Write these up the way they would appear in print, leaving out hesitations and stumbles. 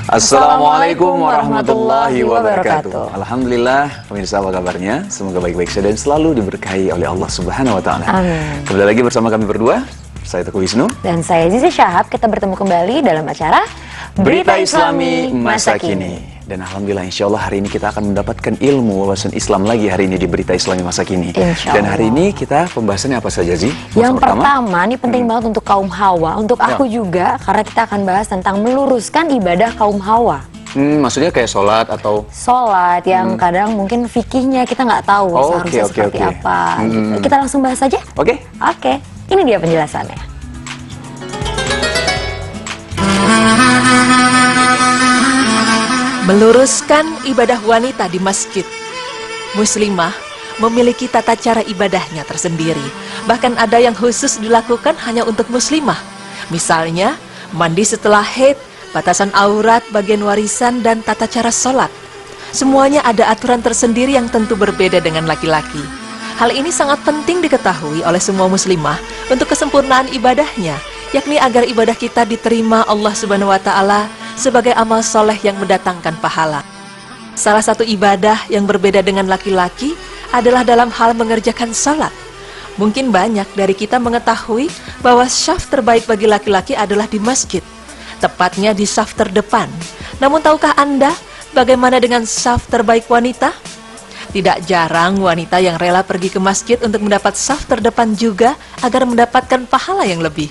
Assalamualaikum warahmatullahi wabarakatuh. Alhamdulillah, pemirsa apa kabarnya? Semoga baik-baik saja dan selalu diberkahi oleh Allah Subhanahu wa taala. Amin. Kembali lagi bersama kami berdua. Saya Teguh Wisnu Dan saya Zizi Syahab. Kita bertemu kembali dalam acara Berita Islami Masa Kini. Dan alhamdulillah insya Allah hari ini kita akan mendapatkan ilmu wawasan Islam lagi hari ini di Berita Islami Masa Kini. Dan hari ini kita pembahasannya apa saja Zi? Yang pertama ini penting banget untuk kaum Hawa, untuk aku juga, karena kita akan bahas tentang meluruskan ibadah kaum Hawa. Maksudnya kayak sholat atau? Sholat yang kadang mungkin fikihnya kita nggak tahu seharusnya seperti apa. Gitu. Kita langsung bahas saja? Oke. Ini dia penjelasannya. Meluruskan ibadah wanita di masjid. Muslimah memiliki tata cara ibadahnya tersendiri. Bahkan ada yang khusus dilakukan hanya untuk muslimah. Misalnya, mandi setelah haid, batasan aurat, bagian warisan, dan tata cara sholat. Semuanya ada aturan tersendiri yang tentu berbeda dengan laki-laki. Hal ini sangat penting diketahui oleh semua muslimah untuk kesempurnaan ibadahnya, yakni agar ibadah kita diterima Allah Subhanahu wa Ta'ala sebagai amal soleh yang mendatangkan pahala. Salah satu ibadah yang berbeda dengan laki-laki adalah dalam hal mengerjakan sholat. Mungkin banyak dari kita mengetahui bahwa syaf terbaik bagi laki-laki adalah di masjid, tepatnya di syaf terdepan. Namun tahukah Anda bagaimana dengan syaf terbaik wanita? Tidak jarang wanita yang rela pergi ke masjid untuk mendapat syaf terdepan juga agar mendapatkan pahala yang lebih.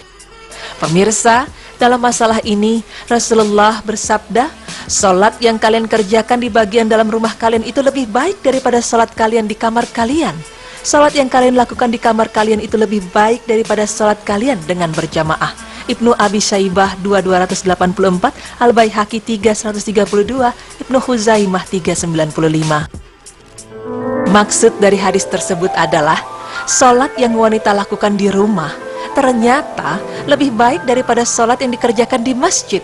Pemirsa, dalam masalah ini Rasulullah bersabda, "Salat yang kalian kerjakan di bagian dalam rumah kalian itu lebih baik daripada salat kalian di kamar kalian. Salat yang kalian lakukan di kamar kalian itu lebih baik daripada salat kalian dengan berjamaah." Ibnu Abi Syaibah 2284, Al-Baihaqi 3132, Ibnu Khuzaimah 395. Maksud dari hadis tersebut adalah salat yang wanita lakukan di rumah ternyata lebih baik daripada sholat yang dikerjakan di masjid.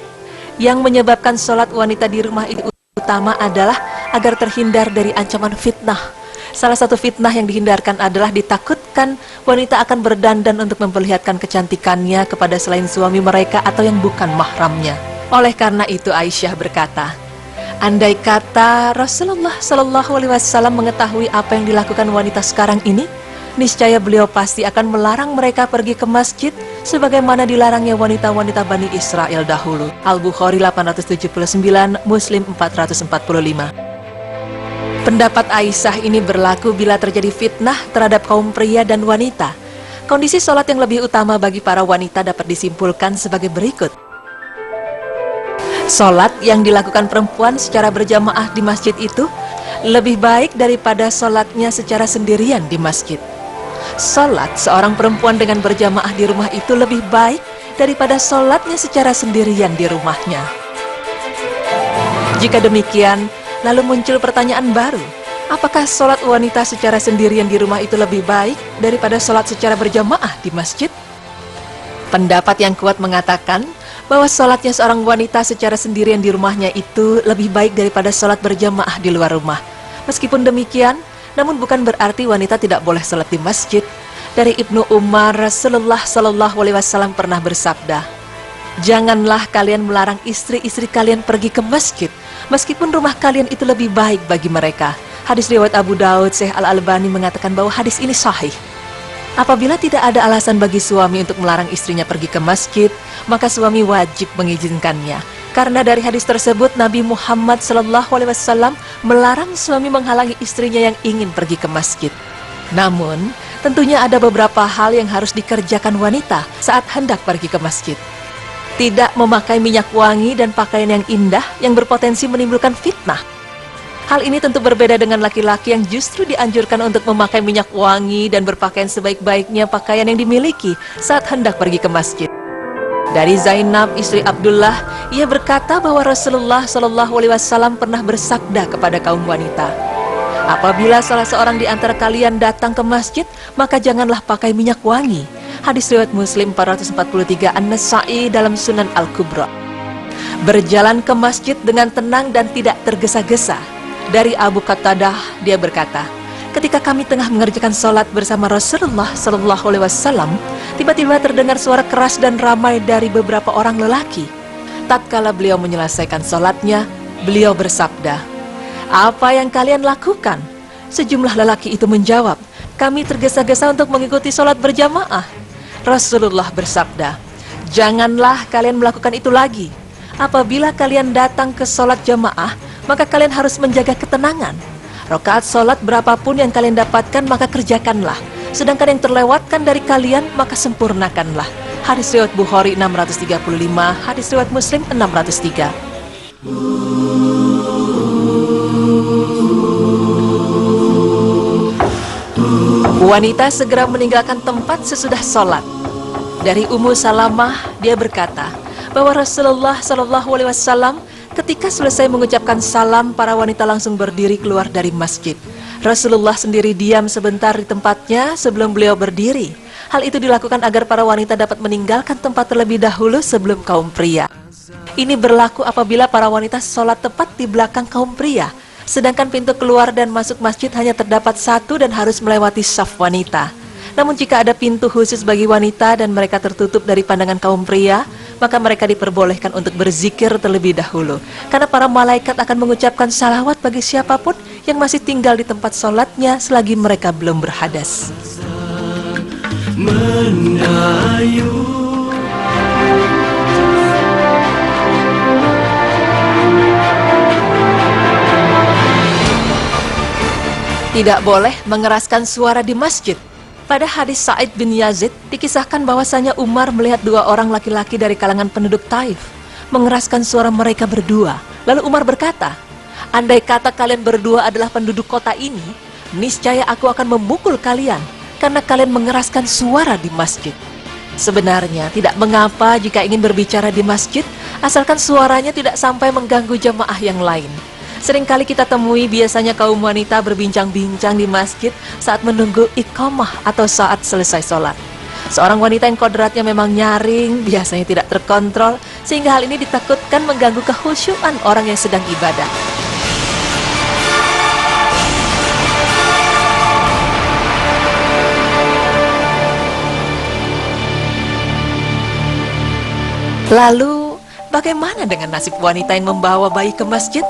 Yang menyebabkan sholat wanita di rumah itu utama adalah agar terhindar dari ancaman fitnah. Salah satu fitnah yang dihindarkan adalah ditakutkan wanita akan berdandan untuk memperlihatkan kecantikannya kepada selain suami mereka atau yang bukan mahramnya. Oleh karena itu Aisyah berkata, andai kata Rasulullah SAW mengetahui apa yang dilakukan wanita sekarang ini, niscaya beliau pasti akan melarang mereka pergi ke masjid sebagaimana dilarangnya wanita-wanita Bani Israel dahulu. Al-Bukhari 879, Muslim 445. Pendapat Aisyah ini berlaku bila terjadi fitnah terhadap kaum pria dan wanita. Kondisi sholat yang lebih utama bagi para wanita dapat disimpulkan sebagai berikut. Sholat yang dilakukan perempuan secara berjamaah di masjid itu lebih baik daripada sholatnya secara sendirian di masjid. Sholat seorang perempuan dengan berjamaah di rumah itu lebih baik daripada sholatnya secara sendirian di rumahnya. Jika demikian, lalu muncul pertanyaan baru. Apakah sholat wanita secara sendirian di rumah itu lebih baik daripada sholat secara berjamaah di masjid? Pendapat yang kuat mengatakan bahwa sholatnya seorang wanita secara sendirian di rumahnya itu lebih baik daripada sholat berjamaah di luar rumah. Meskipun demikian, namun bukan berarti wanita tidak boleh sholat di masjid. Dari Ibnu Umar, Rasulullah SAW pernah bersabda, "Janganlah kalian melarang istri-istri kalian pergi ke masjid, meskipun rumah kalian itu lebih baik bagi mereka." Hadis riwayat Abu Daud. Syekh Al-Albani mengatakan bahwa hadis ini sahih. Apabila tidak ada alasan bagi suami untuk melarang istrinya pergi ke masjid, maka suami wajib mengizinkannya. Karena dari hadis tersebut Nabi Muhammad SAW melarang suami menghalangi istrinya yang ingin pergi ke masjid. Namun, tentunya ada beberapa hal yang harus dikerjakan wanita saat hendak pergi ke masjid. Tidak memakai minyak wangi dan pakaian yang indah yang berpotensi menimbulkan fitnah. Hal ini tentu berbeda dengan laki-laki yang justru dianjurkan untuk memakai minyak wangi dan berpakaian sebaik-baiknya pakaian yang dimiliki saat hendak pergi ke masjid. Dari Zainab, istri Abdullah, ia berkata bahwa Rasulullah SAW pernah bersabda kepada kaum wanita, "Apabila salah seorang di antara kalian datang ke masjid, maka janganlah pakai minyak wangi." Hadis riwayat Muslim 443, An-Nasa'i dalam Sunan Al-Kubra. Berjalan ke masjid dengan tenang dan tidak tergesa-gesa. Dari Abu Qatadah, dia berkata, ketika kami tengah mengerjakan sholat bersama Rasulullah SAW, tiba-tiba terdengar suara keras dan ramai dari beberapa orang lelaki. tatkala beliau menyelesaikan sholatnya, beliau bersabda, "Apa yang kalian lakukan?" Sejumlah lelaki itu menjawab, "Kami tergesa-gesa untuk mengikuti sholat berjamaah." Rasulullah bersabda, "Janganlah kalian melakukan itu lagi. Apabila kalian datang ke sholat jamaah, maka kalian harus menjaga ketenangan. Rakaat sholat berapapun yang kalian dapatkan, maka kerjakanlah. Sedangkan yang terlewatkan dari kalian, maka sempurnakanlah." Hadis riwayat Bukhari 635, hadis riwayat Muslim 603. Wanita segera meninggalkan tempat sesudah sholat. Dari Ummu Salamah, dia berkata bahwa Rasulullah SAW ketika selesai mengucapkan salam, para wanita langsung berdiri keluar dari masjid. Rasulullah sendiri diam sebentar di tempatnya sebelum beliau berdiri. Hal itu dilakukan agar para wanita dapat meninggalkan tempat terlebih dahulu sebelum kaum pria. Ini berlaku apabila para wanita sholat tepat di belakang kaum pria, sedangkan pintu keluar dan masuk masjid hanya terdapat satu dan harus melewati saf wanita. Namun jika ada pintu khusus bagi wanita dan mereka tertutup dari pandangan kaum pria, maka mereka diperbolehkan untuk berzikir terlebih dahulu. Karena para malaikat akan mengucapkan salawat bagi siapapun yang masih tinggal di tempat sholatnya selagi mereka belum berhadas. Tidak boleh mengeraskan suara di masjid. Pada hadis Sa'id bin Yazid, dikisahkan bahwasanya Umar melihat dua orang laki-laki dari kalangan penduduk Taif mengeraskan suara mereka berdua. Lalu Umar berkata, "Andai kata kalian berdua adalah penduduk kota ini, niscaya aku akan memukul kalian karena kalian mengeraskan suara di masjid." Sebenarnya tidak mengapa jika ingin berbicara di masjid, asalkan suaranya tidak sampai mengganggu jamaah yang lain. Seringkali kita temui biasanya kaum wanita berbincang-bincang di masjid saat menunggu iqamah atau saat selesai sholat. Seorang wanita yang kodratnya memang nyaring, biasanya tidak terkontrol, sehingga hal ini ditakutkan mengganggu kekhusyuan orang yang sedang ibadah. Lalu, bagaimana dengan nasib wanita yang membawa bayi ke masjid?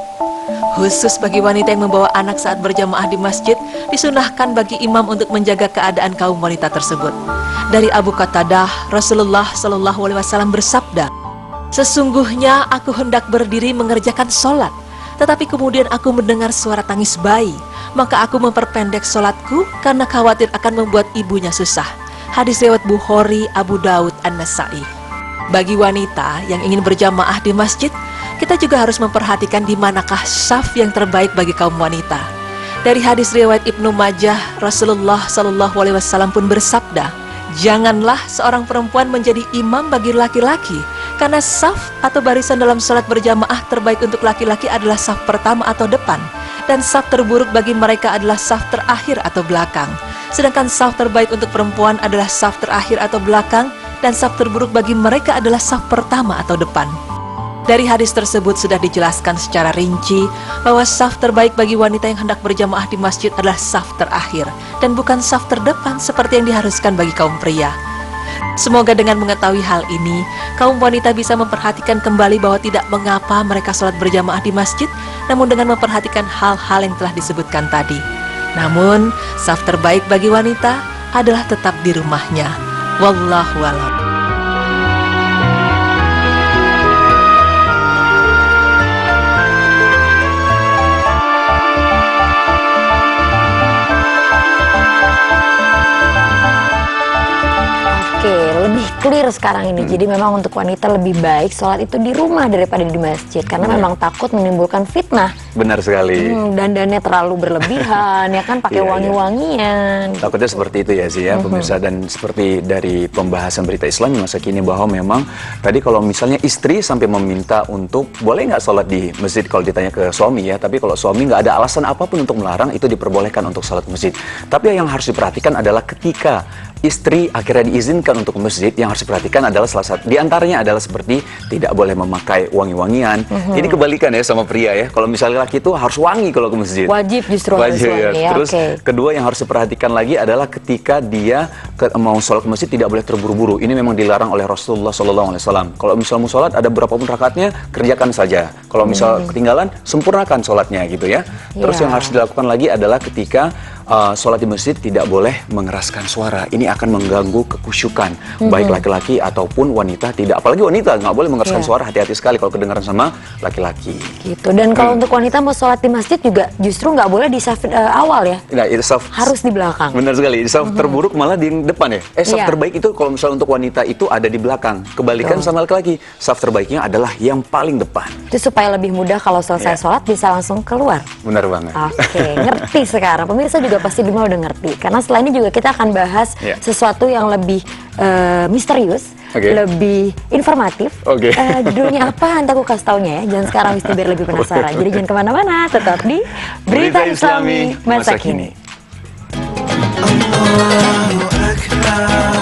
Khusus bagi wanita yang membawa anak saat berjamaah di masjid, disunahkan bagi imam untuk menjaga keadaan kaum wanita tersebut. Dari Abu Qatadah, Rasulullah SAW bersabda, "Sesungguhnya aku hendak berdiri mengerjakan sholat, tetapi kemudian aku mendengar suara tangis bayi, maka aku memperpendek sholatku karena khawatir akan membuat ibunya susah." Hadis riwayat Bukhari, Abu Daud, An-Nasai. Bagi wanita yang ingin berjamaah di masjid, kita juga harus memperhatikan di manakah saf yang terbaik bagi kaum wanita. Dari hadis riwayat Ibnu Majah, Rasulullah SAW pun bersabda, "Janganlah seorang perempuan menjadi imam bagi laki-laki, karena saf atau barisan dalam sholat berjamaah terbaik untuk laki-laki adalah saf pertama atau depan, dan saf terburuk bagi mereka adalah saf terakhir atau belakang. Sedangkan saf terbaik untuk perempuan adalah saf terakhir atau belakang, dan saf terburuk bagi mereka adalah saf pertama atau depan." Dari hadis tersebut sudah dijelaskan secara rinci bahwa saf terbaik bagi wanita yang hendak berjamaah di masjid adalah saf terakhir dan bukan saf terdepan seperti yang diharuskan bagi kaum pria. Semoga dengan mengetahui hal ini, kaum wanita bisa memperhatikan kembali bahwa tidak mengapa mereka sholat berjamaah di masjid, namun dengan memperhatikan hal-hal yang telah disebutkan tadi. Namun, saf terbaik bagi wanita adalah tetap di rumahnya. Wallahu a'lam. Oke, lebih clear sekarang ini. Jadi memang untuk wanita lebih baik sholat itu di rumah daripada di masjid, karena memang takut menimbulkan fitnah. Benar sekali. Dandannya terlalu berlebihan, ya kan, pakai Iya, wangi-wangian. Takutnya seperti itu ya sih ya pemirsa, dan seperti dari pembahasan berita Islam masa kini bahwa memang tadi kalau misalnya istri sampai meminta untuk boleh nggak sholat di masjid kalau ditanya ke suami ya, tapi kalau suami nggak ada alasan apapun untuk melarang, itu diperbolehkan untuk sholat masjid. Tapi yang harus diperhatikan adalah ketika istri akhirnya diizinkan untuk ke masjid, yang harus diperhatikan adalah salah satu di antaranya adalah seperti tidak boleh memakai wangi-wangian. Ini kebalikan ya sama pria ya. Kalau misalnya laki itu harus wangi kalau ke masjid. Wajib justru harus Wajib ya. wangi, ya. Terus Oke. kedua yang harus diperhatikan lagi adalah ketika dia mau sholat ke masjid tidak boleh terburu-buru. Ini memang dilarang oleh Rasulullah SAW. Kalau misal mau sholat ada berapapun rakaatnya, kerjakan saja. Kalau misal ketinggalan, sempurnakan sholatnya gitu ya. Terus Iya. yang harus dilakukan lagi adalah ketika sholat di masjid tidak boleh mengeraskan suara. Ini akan mengganggu kekusyukan, baik laki-laki ataupun wanita. Tidak, apalagi wanita nggak boleh mengeraskan Iya. suara. Hati-hati sekali kalau kedengaran sama laki-laki. Gitu. Dan kalau untuk wanita mau sholat di masjid juga justru nggak boleh di saf awal ya, Nah, itu saf harus di belakang. Benar sekali. Saf terburuk malah di depan ya. Saf Iya. terbaik itu kalau misalnya untuk wanita itu ada di belakang. Kebalikan sama laki-laki. Saf terbaiknya adalah yang paling depan. Itu supaya lebih mudah kalau selesai Iya. sholat bisa langsung keluar. Benar banget. Oke, ngerti sekarang. Pemirsa juga pasti di rumah udah ngerti. Karena setelah ini juga kita akan bahas Iya. sesuatu yang lebih misterius, Oke. lebih informatif. Oke. Judulnya apa? Nanti aku kasih taunya ya. Jangan sekarang Wisti biar lebih penasaran. Jadi jangan kemana-mana. Tetap di Berita Islami Masa Kini. Allahu Akbar.